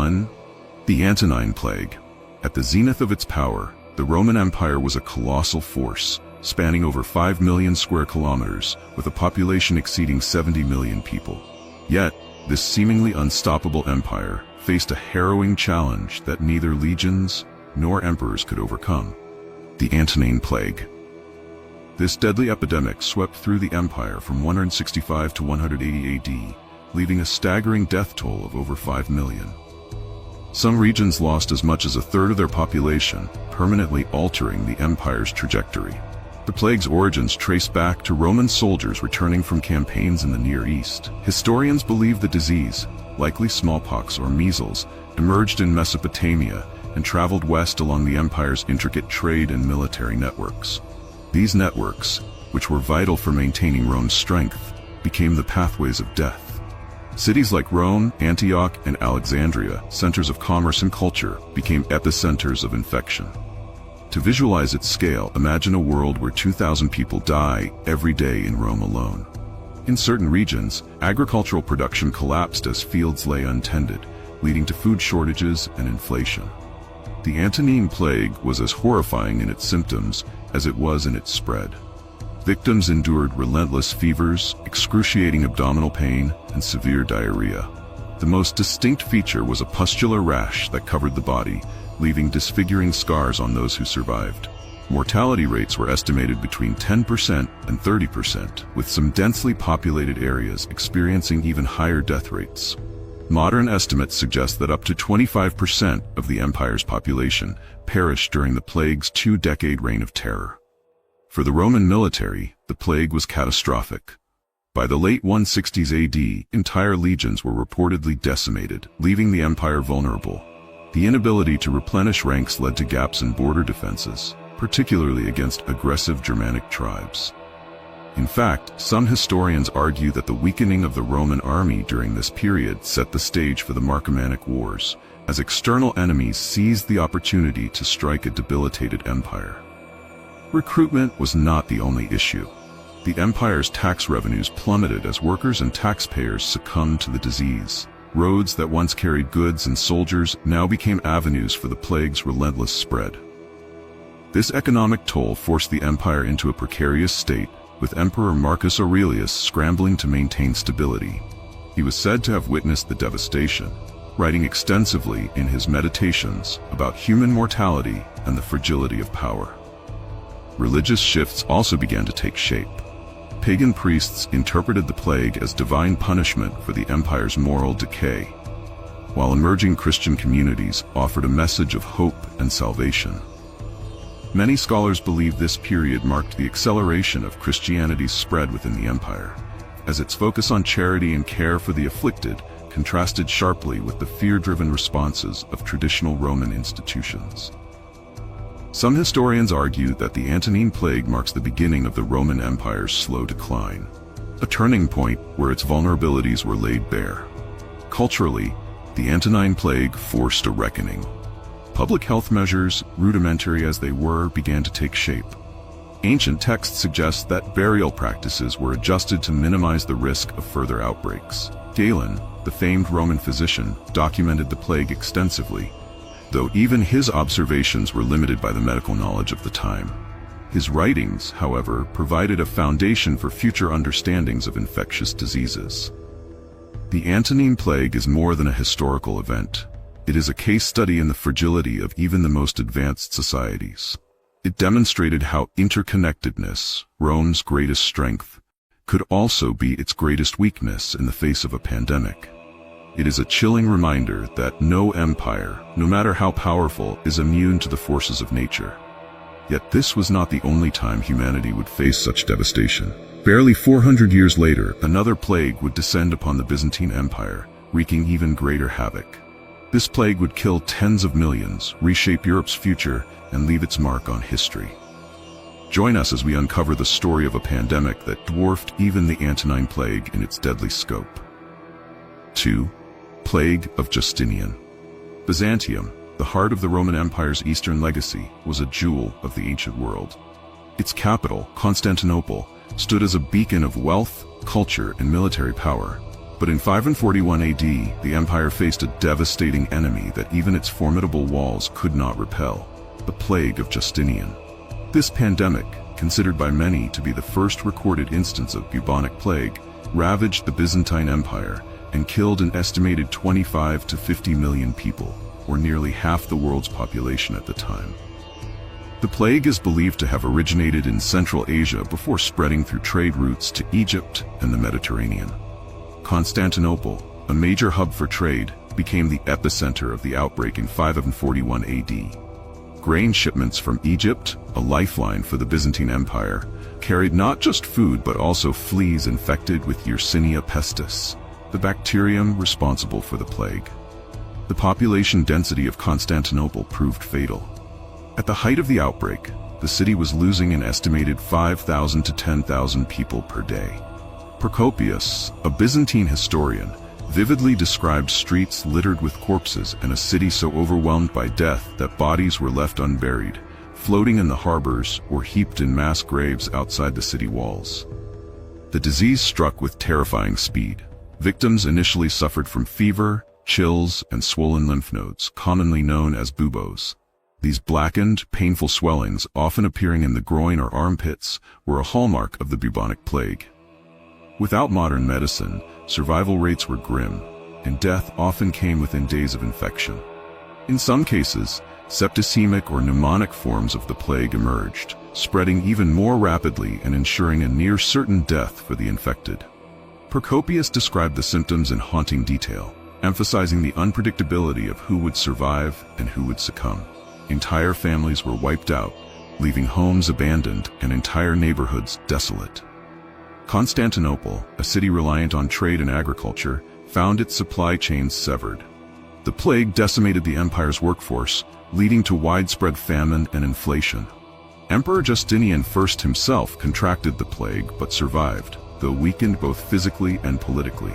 1. The Antonine Plague. At the zenith of its power, the Roman Empire was a colossal force, spanning over 5 million square kilometers, with a population exceeding 70 million people. Yet, this seemingly unstoppable empire faced a harrowing challenge that neither legions nor emperors could overcome: the Antonine Plague. This deadly epidemic swept through the empire from 165 to 180 AD, leaving a staggering death toll of over 5 million. Some regions lost as much as a third of their population, permanently altering the empire's trajectory. The plague's origins trace back to Roman soldiers returning from campaigns in the Near East. Historians believe the disease, likely smallpox or measles, emerged in Mesopotamia and traveled west along the empire's intricate trade and military networks. These networks, which were vital for maintaining Rome's strength, became the pathways of death. Cities like Rome, Antioch, and Alexandria, centers of commerce and culture, became epicenters of infection. To visualize its scale, imagine a world where 2,000 people die every day in Rome alone. In certain regions, agricultural production collapsed as fields lay untended, leading to food shortages and inflation. The Antonine Plague was as horrifying in its symptoms as it was in its spread. Victims endured relentless fevers, excruciating abdominal pain, and severe diarrhea. The most distinct feature was a pustular rash that covered the body, leaving disfiguring scars on those who survived. Mortality rates were estimated between 10% and 30%, with some densely populated areas experiencing even higher death rates. Modern estimates suggest that up to 25% of the empire's population perished during the plague's 2-decade reign of terror. For the Roman military, the plague was catastrophic. By the late 160s AD, entire legions were reportedly decimated, leaving the empire vulnerable. The inability to replenish ranks led to gaps in border defenses, particularly against aggressive Germanic tribes. In fact, some historians argue that the weakening of the Roman army during this period set the stage for the Marcomannic Wars, as external enemies seized the opportunity to strike a debilitated empire. Recruitment was not the only issue. The empire's tax revenues plummeted as workers and taxpayers succumbed to the disease. Roads that once carried goods and soldiers now became avenues for the plague's relentless spread. This economic toll forced the empire into a precarious state, with Emperor Marcus Aurelius scrambling to maintain stability. He was said to have witnessed the devastation, writing extensively in his Meditations about human mortality and the fragility of power. Religious shifts also began to take shape. Pagan priests interpreted the plague as divine punishment for the empire's moral decay, while emerging Christian communities offered a message of hope and salvation. Many scholars believe this period marked the acceleration of Christianity's spread within the empire, as its focus on charity and care for the afflicted contrasted sharply with the fear-driven responses of traditional Roman institutions. Some historians argue that the Antonine Plague marks the beginning of the Roman Empire's slow decline, a turning point where its vulnerabilities were laid bare. Culturally, the Antonine Plague forced a reckoning. Public health measures, rudimentary as they were, began to take shape. Ancient texts suggest that burial practices were adjusted to minimize the risk of further outbreaks. Galen, the famed Roman physician, documented the plague extensively, though even his observations were limited by the medical knowledge of the time. His writings, however, provided a foundation for future understandings of infectious diseases. The Antonine Plague is more than a historical event. It is a case study in the fragility of even the most advanced societies. It demonstrated how interconnectedness, Rome's greatest strength, could also be its greatest weakness in the face of a pandemic. It is a chilling reminder that no empire, no matter how powerful, is immune to the forces of nature. Yet this was not the only time humanity would face such devastation. Barely 400 years later, another plague would descend upon the Byzantine Empire, wreaking even greater havoc. This plague would kill tens of millions, reshape Europe's future, and leave its mark on history. Join us as we uncover the story of a pandemic that dwarfed even the Antonine Plague in its deadly scope. 2. Plague of Justinian. Byzantium, the heart of the Roman Empire's eastern legacy, was a jewel of the ancient world. Its capital, Constantinople, stood as a beacon of wealth, culture, and military power, But in 541 AD, the empire faced a devastating enemy that even its formidable walls could not repel: the plague of Justinian. This pandemic, considered by many to be the first recorded instance of bubonic plague, ravaged the Byzantine Empire and killed an estimated 25 to 50 million people, or nearly half the world's population at the time. The plague is believed to have originated in Central Asia before spreading through trade routes to Egypt and the Mediterranean. Constantinople, a major hub for trade, became the epicenter of the outbreak in 541 AD. Grain shipments from Egypt, a lifeline for the Byzantine Empire, carried not just food but also fleas infected with Yersinia pestis, the bacterium responsible for the plague. The population density of Constantinople proved fatal. At the height of the outbreak, the city was losing an estimated 5,000 to 10,000 people per day. Procopius, a Byzantine historian, vividly described streets littered with corpses and a city so overwhelmed by death that bodies were left unburied, floating in the harbors or heaped in mass graves outside the city walls. The disease struck with terrifying speed. Victims initially suffered from fever, chills, and swollen lymph nodes, commonly known as buboes. These blackened, painful swellings, often appearing in the groin or armpits, were a hallmark of the bubonic plague. Without modern medicine, survival rates were grim, and death often came within days of infection. In some cases, septicemic or pneumonic forms of the plague emerged, spreading even more rapidly and ensuring a near-certain death for the infected. Procopius described the symptoms in haunting detail, emphasizing the unpredictability of who would survive and who would succumb. Entire families were wiped out, leaving homes abandoned and entire neighborhoods desolate. Constantinople, a city reliant on trade and agriculture, found its supply chains severed. The plague decimated the empire's workforce, leading to widespread famine and inflation. Emperor Justinian I himself contracted the plague but survived, though weakened both physically and politically.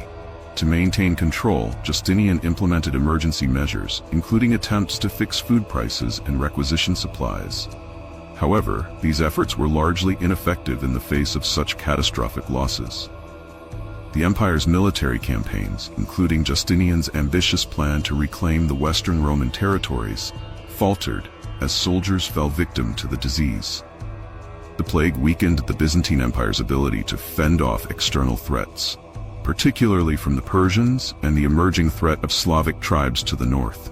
To maintain control, Justinian implemented emergency measures, including attempts to fix food prices and requisition supplies. However, these efforts were largely ineffective in the face of such catastrophic losses. The empire's military campaigns, including Justinian's ambitious plan to reclaim the Western Roman territories, faltered as soldiers fell victim to the disease. The plague weakened the Byzantine Empire's ability to fend off external threats, particularly from the Persians and the emerging threat of Slavic tribes to the north.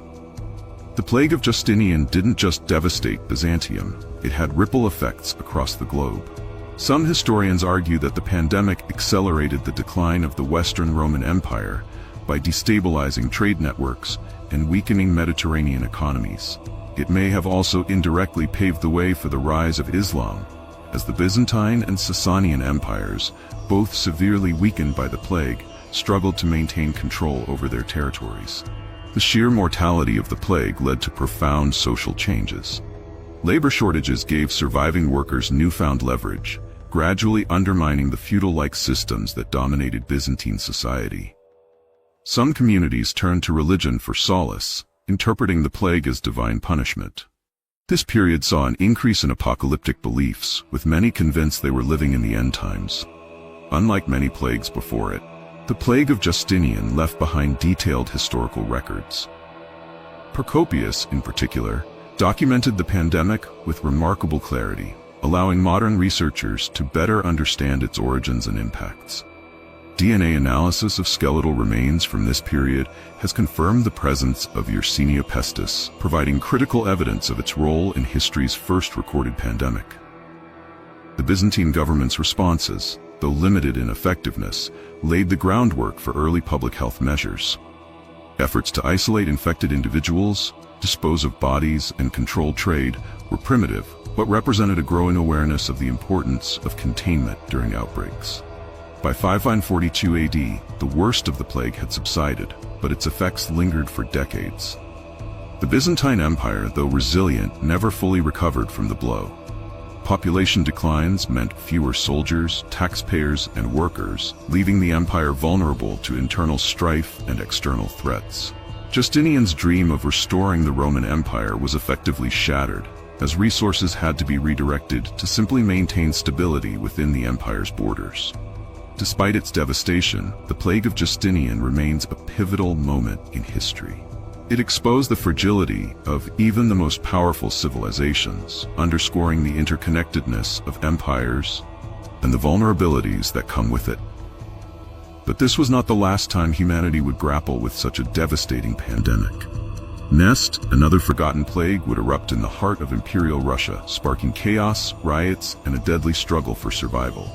The plague of Justinian didn't just devastate Byzantium, it had ripple effects across the globe. Some historians argue that the pandemic accelerated the decline of the Western Roman Empire by destabilizing trade networks and weakening Mediterranean economies. It may have also indirectly paved the way for the rise of Islam, as the Byzantine and Sasanian empires, both severely weakened by the plague, struggled to maintain control over their territories. The sheer mortality of the plague led to profound social changes. Labor shortages gave surviving workers newfound leverage, gradually undermining the feudal-like systems that dominated Byzantine society. Some communities turned to religion for solace, interpreting the plague as divine punishment. This period saw an increase in apocalyptic beliefs, with many convinced they were living in the end times. Unlike many plagues before it, the plague of Justinian left behind detailed historical records. Procopius, in particular, documented the pandemic with remarkable clarity, allowing modern researchers to better understand its origins and impacts. DNA analysis of skeletal remains from this period has confirmed the presence of Yersinia pestis, providing critical evidence of its role in history's first recorded pandemic. The Byzantine government's responses, though limited in effectiveness, laid the groundwork for early public health measures. Efforts to isolate infected individuals, dispose of bodies, and control trade were primitive, but represented a growing awareness of the importance of containment during outbreaks. By 542 AD, the worst of the plague had subsided, but its effects lingered for decades. The Byzantine Empire, though resilient, never fully recovered from the blow. Population declines meant fewer soldiers, taxpayers, and workers, leaving the empire vulnerable to internal strife and external threats. Justinian's dream of restoring the Roman Empire was effectively shattered, as resources had to be redirected to simply maintain stability within the empire's borders. Despite its devastation, the plague of Justinian remains a pivotal moment in history. It exposed the fragility of even the most powerful civilizations, underscoring the interconnectedness of empires and the vulnerabilities that come with it. But this was not the last time humanity would grapple with such a devastating pandemic. Next, another forgotten plague would erupt in the heart of Imperial Russia, sparking chaos, riots, and a deadly struggle for survival.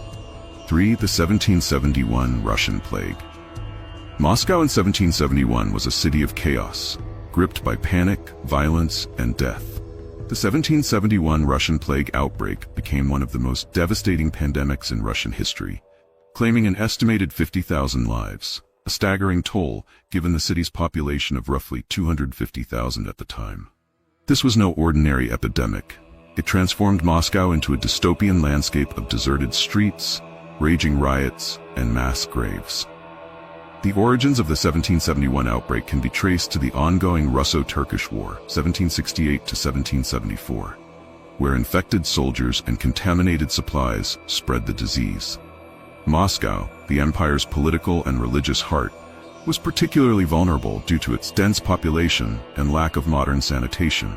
3. The 1771 Russian Plague. Moscow in 1771 was a city of chaos, gripped by panic, violence, and death. The 1771 Russian plague outbreak became one of the most devastating pandemics in Russian history, claiming an estimated 50,000 lives, a staggering toll given the city's population of roughly 250,000 at the time. This was no ordinary epidemic. It transformed Moscow into a dystopian landscape of deserted streets, raging riots, and mass graves. The origins of the 1771 outbreak can be traced to the ongoing Russo-Turkish War, 1768 to 1774, where infected soldiers and contaminated supplies spread the disease. Moscow, the empire's political and religious heart, was particularly vulnerable due to its dense population and lack of modern sanitation.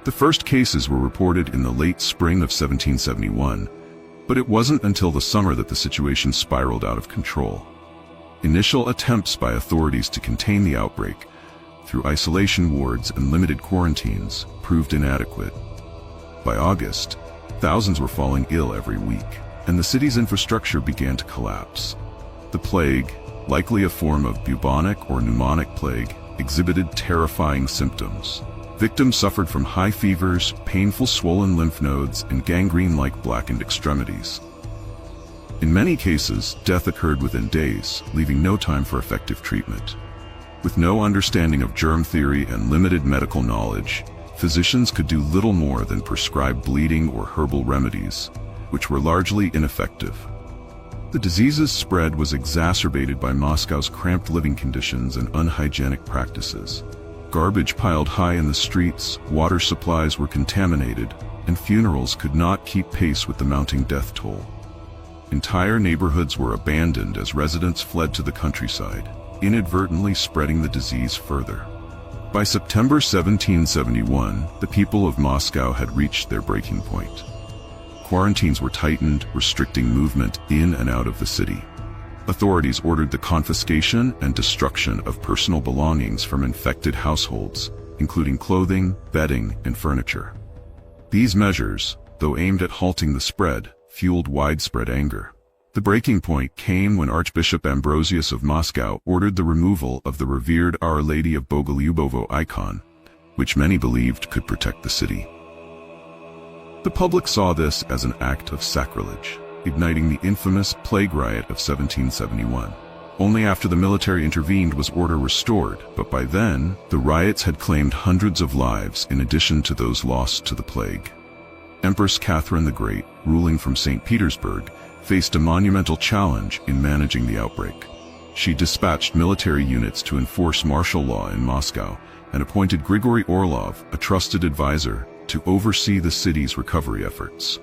The first cases were reported in the late spring of 1771, but it wasn't until the summer that the situation spiraled out of control. Initial attempts by authorities to contain the outbreak through isolation wards and limited quarantines proved inadequate. By August, thousands were falling ill every week, and the city's infrastructure began to collapse. The plague, likely a form of bubonic or pneumonic plague, exhibited terrifying symptoms. Victims suffered from high fevers, painful swollen lymph nodes, and gangrene-like blackened extremities. In many cases, death occurred within days, leaving no time for effective treatment. With no understanding of germ theory and limited medical knowledge, physicians could do little more than prescribe bleeding or herbal remedies, which were largely ineffective. The disease's spread was exacerbated by Moscow's cramped living conditions and unhygienic practices. Garbage piled high in the streets, water supplies were contaminated, and funerals could not keep pace with the mounting death toll. Entire neighborhoods were abandoned as residents fled to the countryside, inadvertently spreading the disease further. By September 1771, the people of Moscow had reached their breaking point. Quarantines were tightened, restricting movement in and out of the city. Authorities ordered the confiscation and destruction of personal belongings from infected households, including clothing, bedding, and furniture. These measures, though aimed at halting the spread, fueled widespread anger. The breaking point came when Archbishop Ambrosius of Moscow ordered the removal of the revered Our Lady of Bogolyubovo icon, which many believed could protect the city. The public saw this as an act of sacrilege, igniting the infamous plague riot of 1771. Only after the military intervened was order restored, but by then, the riots had claimed hundreds of lives in addition to those lost to the plague. Empress Catherine the Great, ruling from St. Petersburg, faced a monumental challenge in managing the outbreak. She dispatched military units to enforce martial law in Moscow and appointed Grigory Orlov, a trusted advisor, to oversee the city's recovery efforts.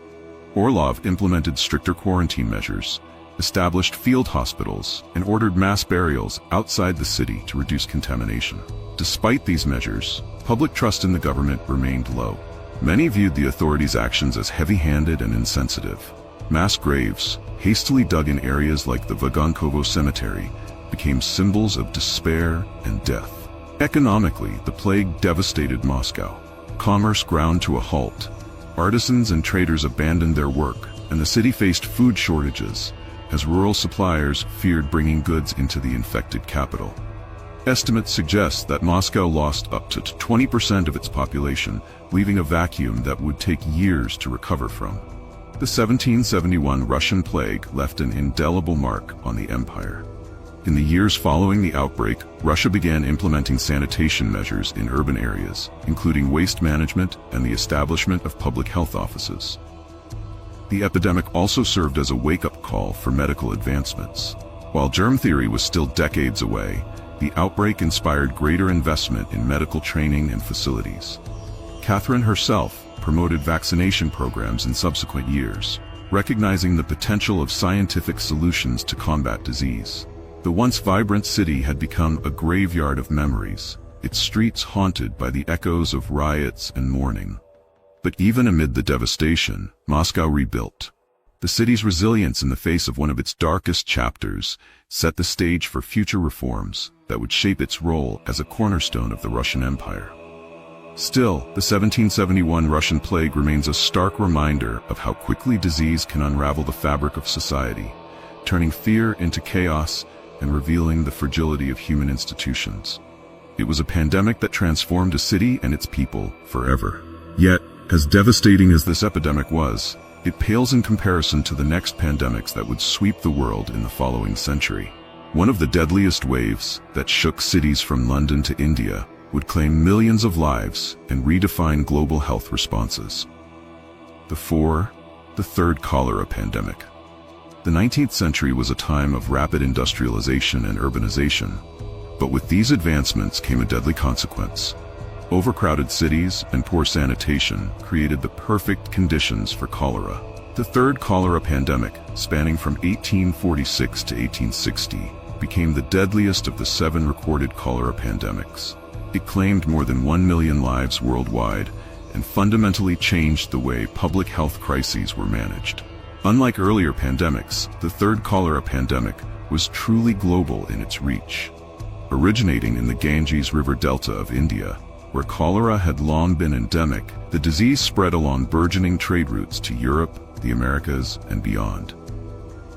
Orlov implemented stricter quarantine measures, established field hospitals, and ordered mass burials outside the city to reduce contamination. Despite these measures, public trust in the government remained low. Many viewed the authorities' actions as heavy-handed and insensitive. Mass graves, hastily dug in areas like the Vagankovo Cemetery, became symbols of despair and death. Economically, the plague devastated Moscow. Commerce ground to a halt. Artisans and traders abandoned their work, and the city faced food shortages, as rural suppliers feared bringing goods into the infected capital. Estimates suggest that Moscow lost up to 20% of its population, leaving a vacuum that would take years to recover from. The 1771 Russian plague left an indelible mark on the empire. In the years following the outbreak, Russia began implementing sanitation measures in urban areas, including waste management and the establishment of public health offices. The epidemic also served as a wake-up call for medical advancements. While germ theory was still decades away, the outbreak inspired greater investment in medical training and facilities. Catherine herself promoted vaccination programs in subsequent years. recognizing the potential of scientific solutions to combat disease. The once vibrant city had become a graveyard of memories, its streets haunted by the echoes of riots and mourning. But even amid the devastation, Moscow rebuilt. The city's resilience in the face of one of its darkest chapters set the stage for future reforms that would shape its role as a cornerstone of the Russian Empire. Still, the 1771 Russian plague remains a stark reminder of how quickly disease can unravel the fabric of society, turning fear into chaos and revealing the fragility of human institutions. It was a pandemic that transformed a city and its people forever. Yet, as devastating as this epidemic was, it pales in comparison to the next pandemics that would sweep the world in the following century. One of the deadliest waves that shook cities from London to India would claim millions of lives and redefine global health responses. The third cholera pandemic. The 19th century was a time of rapid industrialization and urbanization, but with these advancements came a deadly consequence. Overcrowded cities and poor sanitation created the perfect conditions for cholera. The third cholera pandemic, spanning from 1846 to 1860, became the deadliest of the 7 recorded cholera pandemics. It claimed more than 1 million lives worldwide and fundamentally changed the way public health crises were managed. Unlike earlier pandemics, the third cholera pandemic was truly global in its reach. Originating in the Ganges River delta of India, where cholera had long been endemic, the disease spread along burgeoning trade routes to Europe, the Americas, and beyond.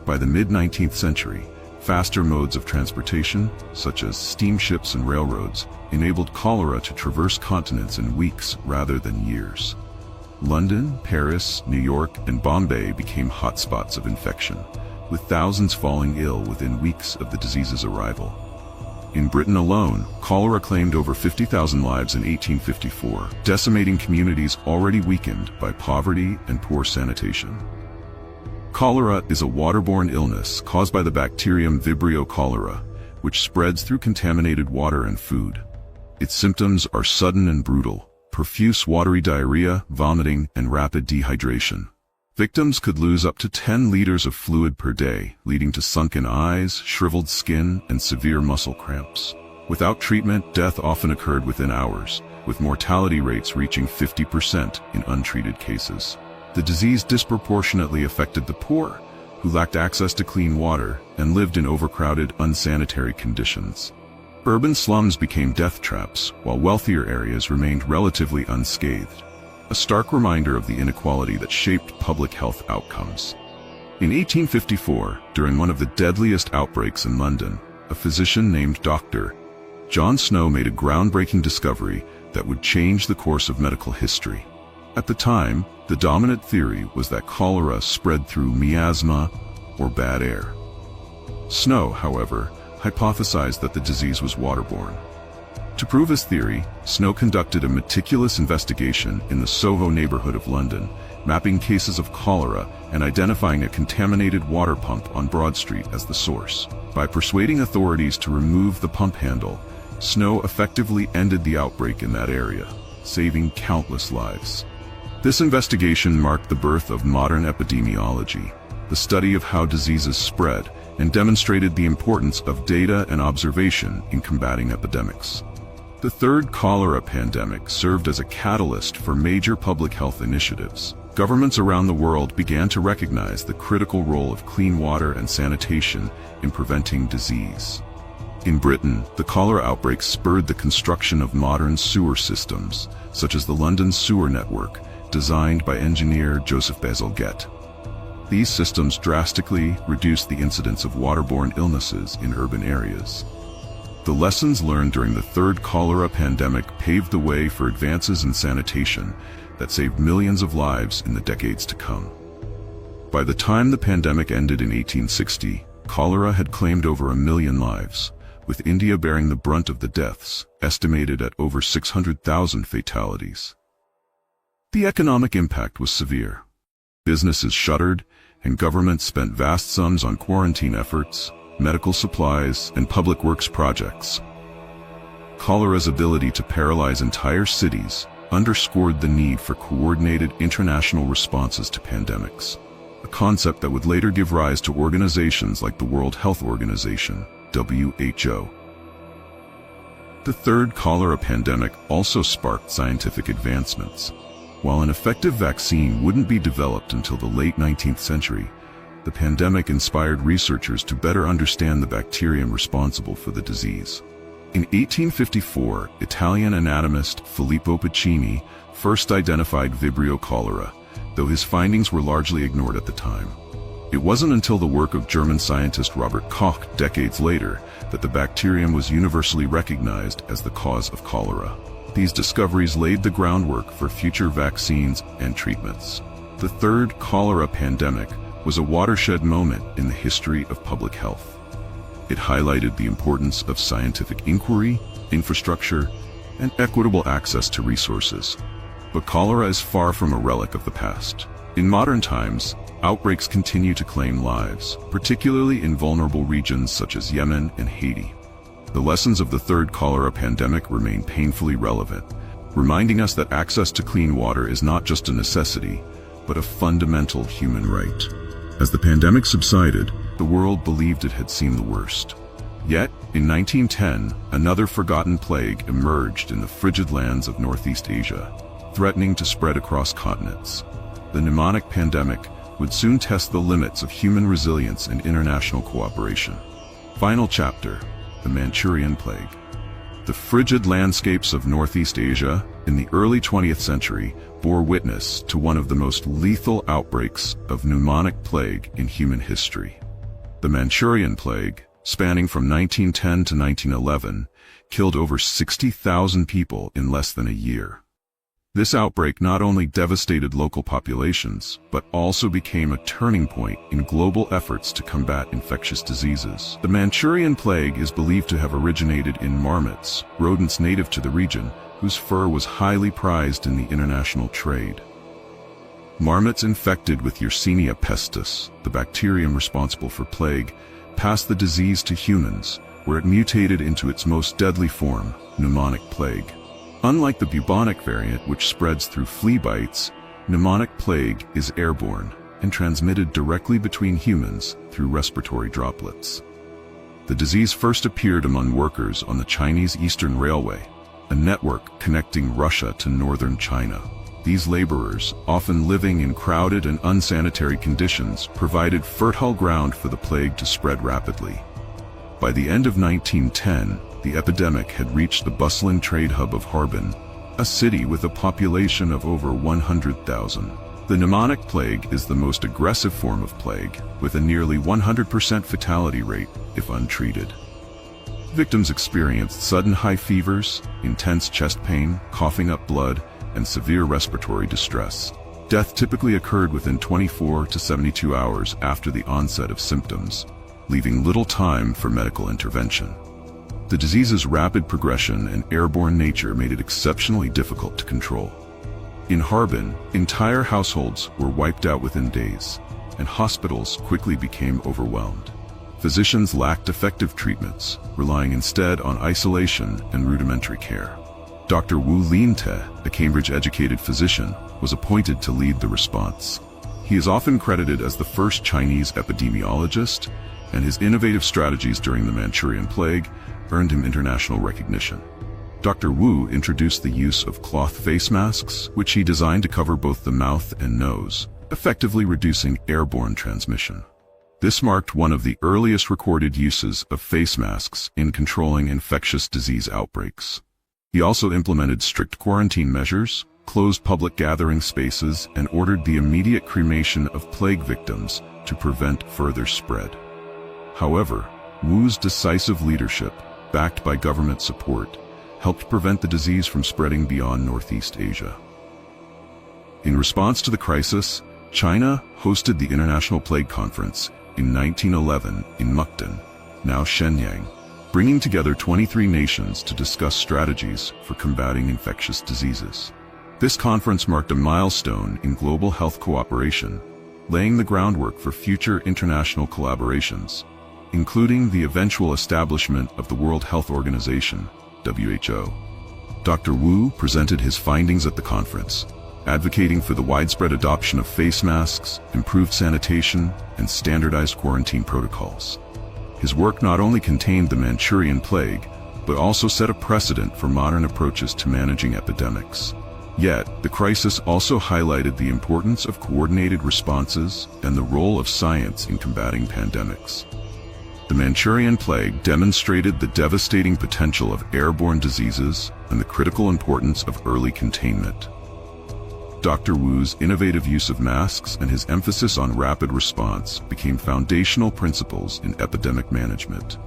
By the mid-19th century, faster modes of transportation, such as steamships and railroads, enabled cholera to traverse continents in weeks rather than years. London, Paris, New York, and Bombay became hotspots of infection, with thousands falling ill within weeks of the disease's arrival. In Britain alone, cholera claimed over 50,000 lives in 1854, decimating communities already weakened by poverty and poor sanitation. Cholera is a waterborne illness caused by the bacterium Vibrio cholera, which spreads through contaminated water and food. Its symptoms are sudden and brutal: profuse watery diarrhea, vomiting, and rapid dehydration. Victims could lose up to 10 liters of fluid per day, leading to sunken eyes, shriveled skin, and severe muscle cramps. Without treatment, death often occurred within hours, with mortality rates reaching 50% in untreated cases. The disease disproportionately affected the poor, who lacked access to clean water and lived in overcrowded, unsanitary conditions. Urban slums became death traps, while wealthier areas remained relatively unscathed. A stark reminder of the inequality that shaped public health outcomes. In 1854, during one of the deadliest outbreaks in London, a physician named Dr. John Snow made a groundbreaking discovery that would change the course of medical history. At the time, the dominant theory was that cholera spread through miasma or bad air. Snow, however, hypothesized that the disease was waterborne. To prove his theory, Snow conducted a meticulous investigation in the Soho neighborhood of London, mapping cases of cholera and identifying a contaminated water pump on Broad Street as the source. By persuading authorities to remove the pump handle, Snow effectively ended the outbreak in that area, saving countless lives. This investigation marked the birth of modern epidemiology, the study of how diseases spread, and demonstrated the importance of data and observation in combating epidemics. The third cholera pandemic served as a catalyst for major public health initiatives. Governments around the world began to recognize the critical role of clean water and sanitation in preventing disease. In Britain, the cholera outbreak spurred the construction of modern sewer systems, such as the London Sewer Network, designed by engineer Joseph Bazalgette. These systems drastically reduced the incidence of waterborne illnesses in urban areas. The lessons learned during the third cholera pandemic paved the way for advances in sanitation that saved millions of lives in the decades to come. By the time the pandemic ended in 1860, cholera had claimed over 1 million lives, with India bearing the brunt of the deaths, estimated at over 600,000 fatalities. The economic impact was severe. Businesses shuttered, and governments spent vast sums on quarantine efforts, medical supplies, and public works projects. Cholera's ability to paralyze entire cities underscored the need for coordinated international responses to pandemics. a concept that would later give rise to organizations like the World Health Organization, WHO. The third cholera pandemic also sparked scientific advancements. While an effective vaccine wouldn't be developed until the late 19th century, the pandemic inspired researchers to better understand the bacterium responsible for the disease. In 1854, Italian anatomist Filippo Pacini first identified Vibrio cholera, though his findings were largely ignored at the time. It wasn't until the work of German scientist Robert Koch decades later that the bacterium was universally recognized as the cause of cholera. These discoveries laid the groundwork for future vaccines and treatments. The third cholera pandemic was a watershed moment in the history of public health. It highlighted the importance of scientific inquiry, infrastructure, and equitable access to resources. But cholera is far from a relic of the past. In modern times, outbreaks continue to claim lives, particularly in vulnerable regions such as Yemen and Haiti. The lessons of the third cholera pandemic remain painfully relevant, reminding us that access to clean water is not just a necessity, but a fundamental human right. As the pandemic subsided, the world believed it had seen the worst. Yet, in 1910, another forgotten plague emerged in the frigid lands of Northeast Asia, threatening to spread across continents. The pneumonic pandemic would soon test the limits of human resilience and international cooperation. Final chapter: the Manchurian Plague. The frigid landscapes of Northeast Asia in the early 20th century bore witness to one of the most lethal outbreaks of pneumonic plague in human history. The Manchurian Plague, spanning from 1910 to 1911, killed over 60,000 people in less than a year. This outbreak not only devastated local populations, but also became a turning point in global efforts to combat infectious diseases. The Manchurian Plague is believed to have originated in marmots, rodents native to the region, whose fur was highly prized in the international trade. Marmots infected with Yersinia pestis, the bacterium responsible for plague, passed the disease to humans, where it mutated into its most deadly form, pneumonic plague. Unlike the bubonic variant, which spreads through flea bites, pneumonic plague is airborne and transmitted directly between humans through respiratory droplets. The disease first appeared among workers on the Chinese Eastern Railway, a network connecting Russia to northern China. These laborers, often living in crowded and unsanitary conditions, provided fertile ground for the plague to spread rapidly. By the end of 1910, the epidemic had reached the bustling trade hub of Harbin, a city with a population of over 100,000. The pneumonic plague is the most aggressive form of plague, with a nearly 100% fatality rate if untreated. Victims experienced sudden high fevers, intense chest pain, coughing up blood, and severe respiratory distress. Death typically occurred within 24 to 72 hours after the onset of symptoms, leaving little time for medical intervention. The disease's rapid progression and airborne nature made it exceptionally difficult to control. In Harbin, entire households were wiped out within days, and hospitals quickly became overwhelmed. Physicians lacked effective treatments, relying instead on isolation and rudimentary care. Dr. Wu Linte, a Cambridge-educated physician, was appointed to lead the response. He is often credited as the first Chinese epidemiologist, and his innovative strategies during the Manchurian Plague earned him international recognition. Dr. Wu introduced the use of cloth face masks, which he designed to cover both the mouth and nose, effectively reducing airborne transmission. This marked one of the earliest recorded uses of face masks in controlling infectious disease outbreaks. He also implemented strict quarantine measures, closed public gathering spaces, and ordered the immediate cremation of plague victims to prevent further spread. However, Wu's decisive leadership, backed by government support, helped prevent the disease from spreading beyond Northeast Asia. In response to the crisis, China hosted the International Plague Conference in 1911 in Mukden, now Shenyang, bringing together 23 nations to discuss strategies for combating infectious diseases. This conference marked a milestone in global health cooperation, laying the groundwork for future international collaborations, including the eventual establishment of the World Health Organization, WHO. Dr. Wu presented his findings at the conference, advocating for the widespread adoption of face masks, improved sanitation, and standardized quarantine protocols. His work not only contained the Manchurian plague, but also set a precedent for modern approaches to managing epidemics. Yet, the crisis also highlighted the importance of coordinated responses and the role of science in combating pandemics. The Manchurian plague demonstrated the devastating potential of airborne diseases and the critical importance of early containment. Dr. Wu's innovative use of masks and his emphasis on rapid response became foundational principles in epidemic management.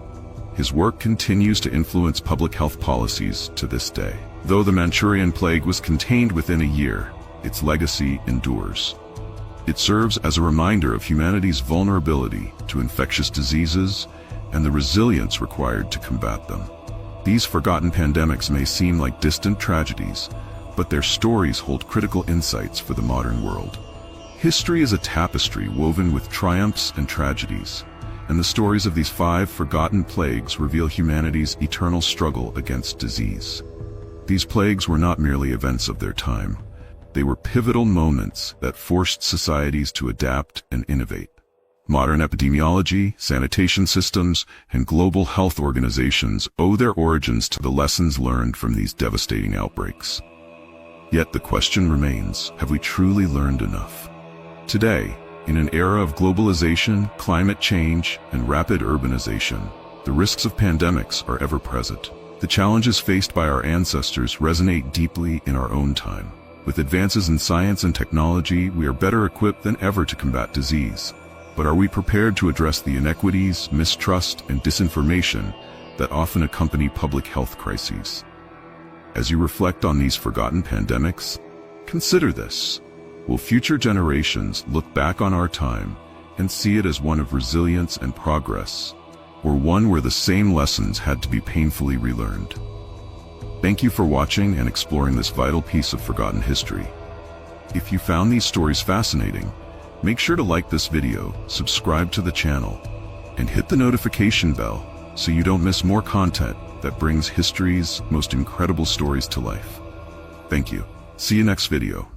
His work continues to influence public health policies to this day. Though the Manchurian plague was contained within a year, its legacy endures. It serves as a reminder of humanity's vulnerability to infectious diseases and the resilience required to combat them. These forgotten pandemics may seem like distant tragedies, but their stories hold critical insights for the modern world. History is a tapestry woven with triumphs and tragedies, and the stories of these 5 forgotten plagues reveal humanity's eternal struggle against disease. These plagues were not merely events of their time. They were pivotal moments that forced societies to adapt and innovate. Modern epidemiology, sanitation systems, and global health organizations owe their origins to the lessons learned from these devastating outbreaks. Yet the question remains, have we truly learned enough? Today, in an era of globalization, climate change, and rapid urbanization, the risks of pandemics are ever present. The challenges faced by our ancestors resonate deeply in our own time. With advances in science and technology, we are better equipped than ever to combat disease. But are we prepared to address the inequities, mistrust, and disinformation that often accompany public health crises? As you reflect on these forgotten pandemics, consider this. Will future generations look back on our time and see it as one of resilience and progress, or one where the same lessons had to be painfully relearned? Thank you for watching and exploring this vital piece of forgotten history. If you found these stories fascinating, make sure to like this video, subscribe to the channel, and hit the notification bell so you don't miss more content that brings history's most incredible stories to life. Thank you. See you next video.